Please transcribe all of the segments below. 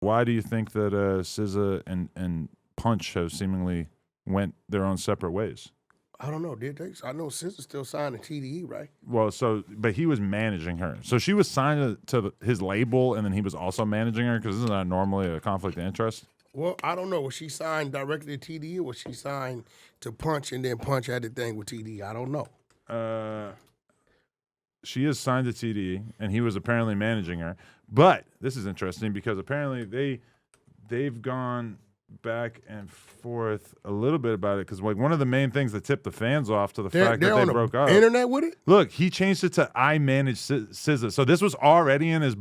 why do you think that SZA and Punch have seemingly went their own separate ways? I don't know. Did they? I know SZA still signed to TDE, right? Well, but he was managing her. So she was signed to his label, and then he was also managing her, because isn't that normally a conflict of interest? Well, I don't know. Was she signed directly to TDE or was she signed to Punch and then Punch had the thing with TDE? I don't know. She is signed to TDE, and he was apparently managing her. But this is interesting because apparently they've gone back and forth a little bit about it, because like one of the main things that tipped the fans off to the fact that they broke up. Internet with it? Look, he changed it to "I manage SZA," so this was already in his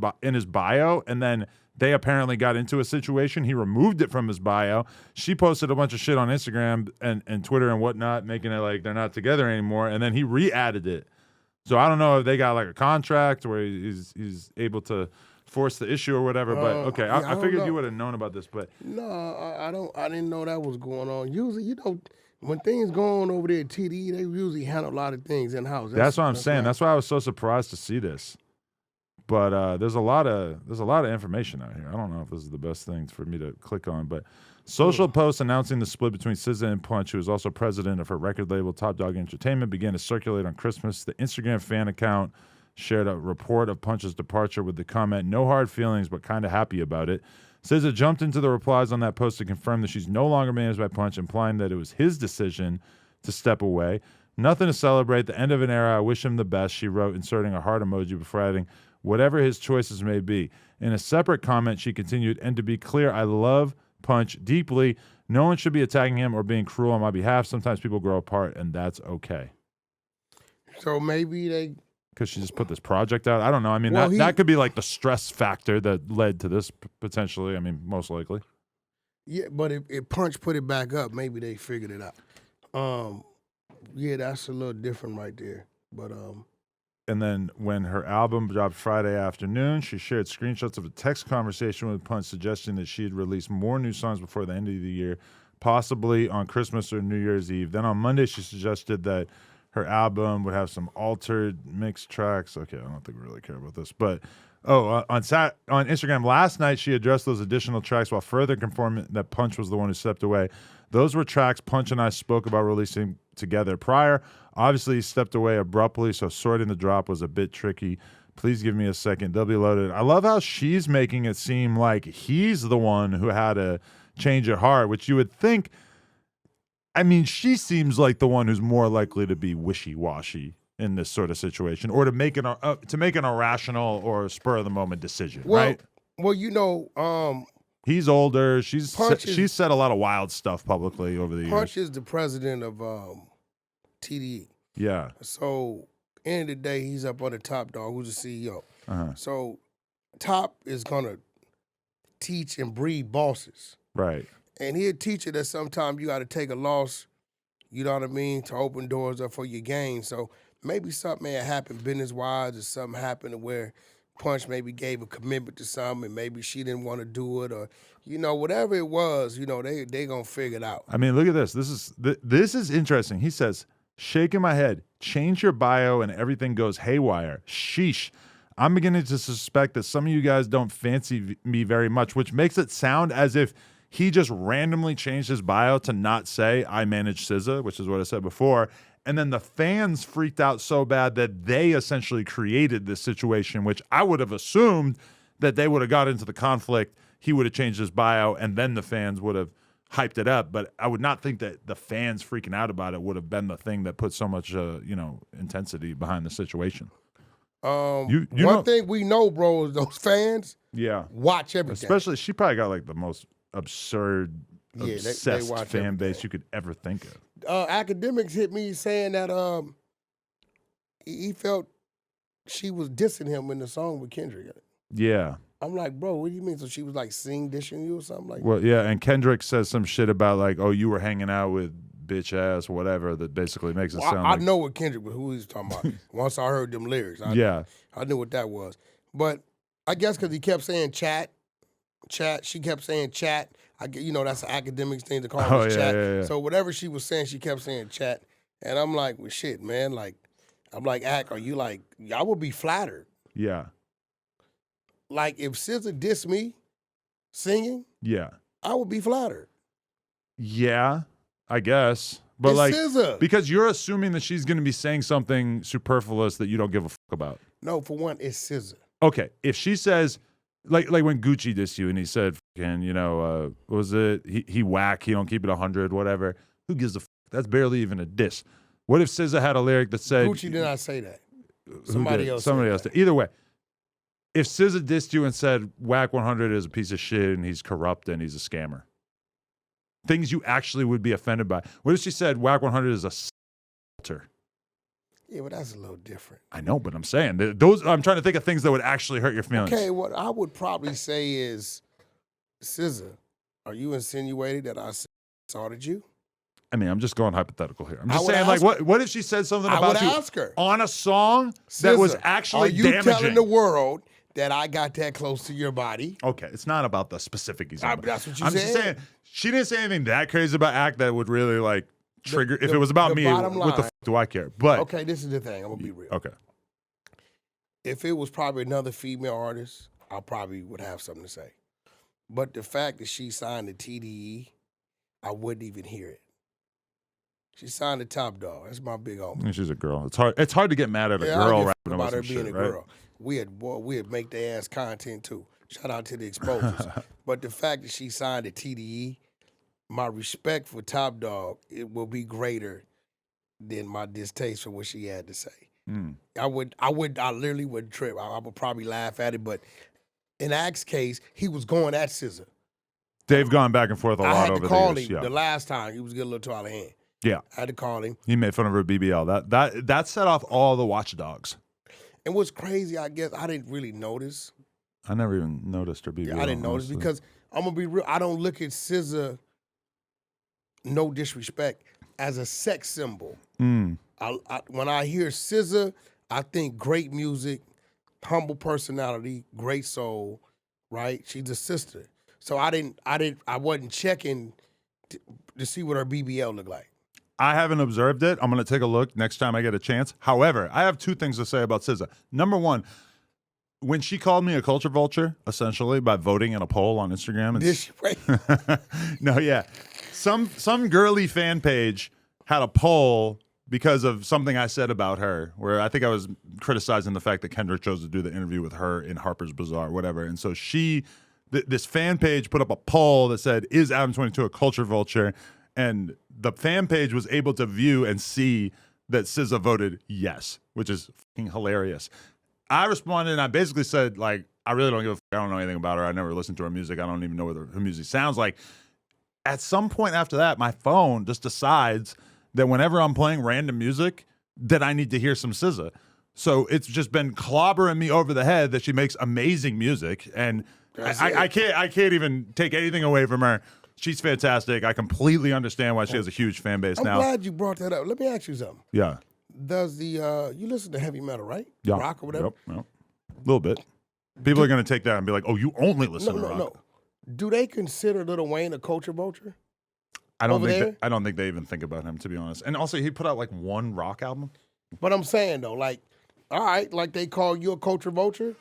bio, and then they apparently got into a situation. He removed it from his bio. She posted a bunch of shit on Instagram and Twitter and whatnot, making it like they're not together anymore, and then he re-added it. So I don't know if they got like a contract where he's able to force the issue or whatever. But okay, I figured you would have known about this. But no, I don't. I didn't know that was going on. Usually, when things go on over there at TDE, they usually handle a lot of things in house. That's what I'm saying. That's why I was so surprised to see this. But there's a lot of information out here. I don't know if this is the best thing for me to click on, but social posts announcing the split between SZA and Punch, who is also president of her record label Top Dog Entertainment, began to circulate on Christmas. The Instagram fan account shared a report of Punch's departure with the comment, "No hard feelings, but kind of happy about it." SZA jumped into the replies on that post to confirm that she's no longer managed by Punch, implying that it was his decision to step away. "Nothing to celebrate. The end of an era. I wish him the best," she wrote, inserting a heart emoji before adding, "Whatever his choices may be." In a separate comment, she continued, "And to be clear, I love Punch deeply. No one should be attacking him or being cruel on my behalf. Sometimes people grow apart, and that's okay." So maybe because she just put this project out. I don't know. I mean, that could be like the stress factor that led to this potentially. I mean, most likely. Yeah, but if Punch put it back up, maybe they figured it out. Yeah, that's a little different right there. But And then when her album dropped Friday afternoon, she shared screenshots of a text conversation with Punch suggesting that she had released more new songs before the end of the year, possibly on Christmas or New Year's Eve. Then on Monday, she suggested that her album would have some altered mixed tracks. Okay, I don't think we really care about this. But, on Instagram last night, she addressed those additional tracks while further confirming that Punch was the one who stepped away. "Those were tracks Punch and I spoke about releasing together prior. Obviously, he stepped away abruptly, so sorting the drop was a bit tricky. Please give me a second. They'll be loaded." I love how she's making it seem like he's the one who had a change of heart, which you would think. I mean, she seems like the one who's more likely to be wishy-washy in this sort of situation, or to make an irrational or spur of the moment decision, right? Well, he's older. She's said a lot of wild stuff publicly over the years. Punch is the president of TDE. Yeah. So end of the day, he's up on the Top Dog, who's the CEO. Uh-huh. So Top is gonna teach and breed bosses. Right. And he'll teach you that sometimes you got to take a loss, you know what I mean, to open doors up for your gain. So maybe something may have happened business-wise, or something happened to where Punch maybe gave a commitment to something and maybe she didn't want to do it, or, whatever it was, they going to figure it out. I mean, look at this. This is interesting. He says, "Shaking my head, change your bio and everything goes haywire. Sheesh. I'm beginning to suspect that some of you guys don't fancy me very much," which makes it sound as if he just randomly changed his bio to not say "I manage SZA," which is what I said before. And then the fans freaked out so bad that they essentially created this situation, which I would have assumed that they would have got into the conflict. He would have changed his bio, and then the fans would have hyped it up. But I would not think that the fans freaking out about it would have been the thing that put so much, intensity behind the situation. One thing we know, bro, is those fans. Yeah. Watch everything. Especially, she probably got like the most absurd, obsessed they fan base you could ever think of. Academics hit me saying that he felt she was dissing him in the song with Kendrick. Yeah. I'm like, bro, what do you mean? So she was like dishing you or something like that? Well, yeah, and Kendrick says some shit about like, "Oh, you were hanging out with bitch ass," whatever, that basically makes it sound like... I know what Kendrick was, who he's talking about. Once I heard them lyrics, I knew what that was. But I guess because he kept saying chat, she kept saying chat. That's an academics thing to call it chat. Yeah. So whatever she was saying, she kept saying chat. And I'm like, well, shit, man. Like, I'm like, are you like, I would be flattered. Yeah. Like, if SZA dissed me, singing, Yeah. I would be flattered. Yeah, I guess. But It's like, SZA. because you're assuming that she's going to be saying something superfluous that you don't give a fuck about. No, for one, it's SZA. Okay, if she says, like when Gucci dissed you and he said, "Fucking, what was it? He whack. He don't keep it 100, whatever." Who gives a fuck? That's barely even a diss. What if SZA had a lyric that said, Gucci did not say that. Who Somebody did? else. Somebody else did. Either way, if SZA dissed you and said Wack 100 is a piece of shit and he's corrupt and he's a scammer, things you actually would be offended by. What if she said Wack 100 is a vulture? Yeah, but that's a little different. I know, but I'm saying those. I'm trying to think of things that would actually hurt your feelings. Okay, what I would probably say is, SZA, are you insinuating that I assaulted you? I mean, I'm just going hypothetical here. I'm I just would saying, like, ask what if she said something I would about you ask her. on a song SZA, that was actually are you damaging? telling the world that I got that close to your body? Okay, it's not about the specific example. That's what you I'm said. just saying, she didn't say anything that crazy about Act that would really like trigger. If it was about me, what the fuck do I care? But okay, this is the thing. I'm gonna be real. Okay. If it was probably another female artist, I probably would have something to say. But the fact that she signed the TDE, I wouldn't even hear it. She signed the Top Dog. That's my big homie. And she's a girl. It's hard. It's hard to get mad at a Yeah, girl I rapping give a fuck about about her some being shit, a right? girl. We'd make their ass content too. Shout out to the exposures. But the fact that she signed the TDE, my respect for Top Dog, it will be greater than my distaste for what she had to say. Mm. I literally would trip. I would probably laugh at it, but in Act's case, he was going at SZA. They've gone back and forth a lot I had over to call the years. him the last time. He was getting a little too out of hand. Yeah. I had to call him. He made fun of her BBL. That set off all the watchdogs. And what's crazy, I guess, I didn't really notice. I never even noticed her BBL. Yeah, I didn't notice honestly. because I'm gonna be real. I don't look at SZA, no disrespect, as a sex symbol. Mm. When I hear SZA, I think great music, humble personality, great soul, right? She's a sister. So I wasn't checking to see what her BBL looked like. I haven't observed it. I'm going to take a look next time I get a chance. However, I have two things to say about SZA. Number one, when she called me a culture vulture, essentially by voting in a poll on Instagram, no, yeah, some girly fan page had a poll because of something I said about her, where I think I was criticizing the fact that Kendrick chose to do the interview with her in Harper's Bazaar, whatever, and so this fan page put up a poll that said, "Is Adam 22 a culture vulture?" And the fan page was able to view and see that SZA voted yes, which is fucking hilarious. I responded and I basically said, like, I really don't give a fuck. I don't know anything about her. I never listened to her music. I don't even know what her music sounds like. At some point after that, my phone just decides that whenever I'm playing random music, that I need to hear some SZA. So it's just been clobbering me over the head that she makes amazing music. And I can't even take anything away from her. She's fantastic. I completely understand why she has a huge fan base now. I'm glad you brought that up. Let me ask you something. Yeah. Does you listen to heavy metal, right? Yeah. Rock or whatever? Yep. A little bit. People are going to take that and be like, oh, you only listen to rock. No. Do they consider Lil Wayne a culture vulture? I don't think they even think about him, to be honest. And also, he put out like one rock album. But I'm saying though, like, all right, like they call you a culture vulture.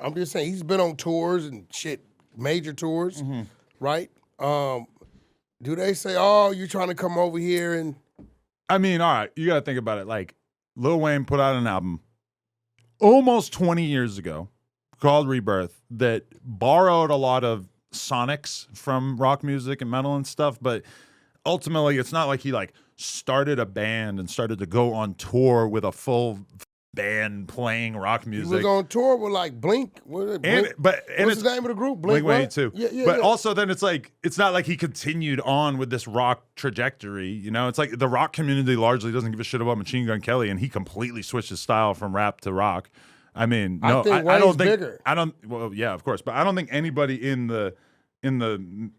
I'm just saying he's been on tours and shit, major tours, right? Do they say, "Oh, you're trying to come over here and"? I mean, all right, you got to think about it. Like, Lil Wayne put out an album almost 20 years ago called Rebirth that borrowed a lot of sonics from rock music and metal and stuff, but ultimately, it's not like he like started a band and started to go on tour with a full band playing rock music. He was on tour with like Blink. What's the name of the group? Blink 182. Yeah. But also then it's like, it's not like he continued on with this rock trajectory. You know, it's like the rock community largely doesn't give a shit about Machine Gun Kelly, and he completely switched his style from rap to rock. I mean, no, I don't think bigger. Well, yeah, of course, but I don't think anybody in the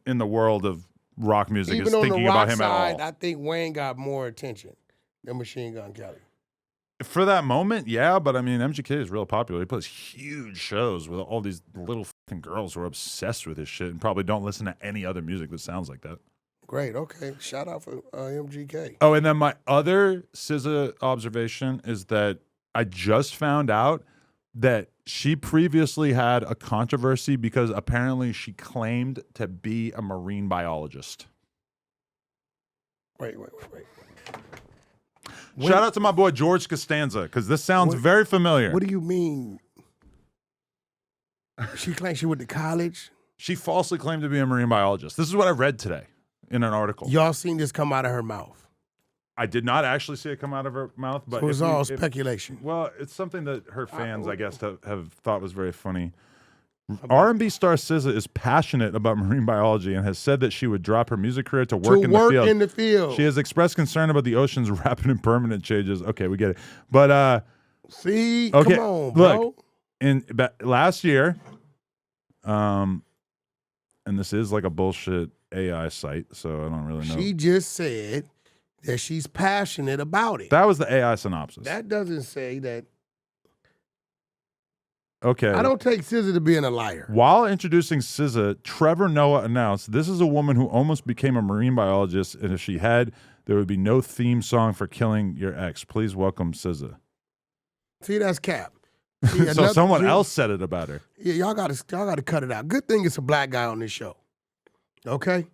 world of rock music Even is on thinking the rock about him side, at all. I think Wayne got more attention than Machine Gun Kelly. For that moment, yeah, but I mean, MGK is real popular. He plays huge shows with all these little fucking girls who are obsessed with his shit and probably don't listen to any other music that sounds like that. Great, okay. Shout out for MGK. Oh, and then my other SZA observation is that I just found out that she previously had a controversy because apparently she claimed to be a marine biologist. Wait. Shout out to my boy George Costanza, because this sounds very familiar. What do you mean? She claimed she went to college? She falsely claimed to be a marine biologist. This is what I read today in an article. Y'all seen this come out of her mouth? I did not actually see it come out of her mouth, but so it's all speculation. Well, it's something that her fans, I guess, have thought was very funny. R&B star SZA is passionate about marine biology and has said that she would drop her music career to work in the field. She has expressed concern about the ocean's rapid and permanent changes. Okay, we get it. But see, okay, come on, bro. Look, last year, and this is like a bullshit AI site, so I don't really know. She just said that she's passionate about it. That was the AI synopsis. That doesn't say that. Okay. I don't take SZA to being a liar. While introducing SZA, Trevor Noah announced, "This is a woman who almost became a marine biologist, and if she had, there would be no theme song for killing your ex. Please welcome SZA." See, that's cap. See, so someone else said it about her. Yeah, y'all gotta cut it out. Good thing it's a black guy on this show. Okay?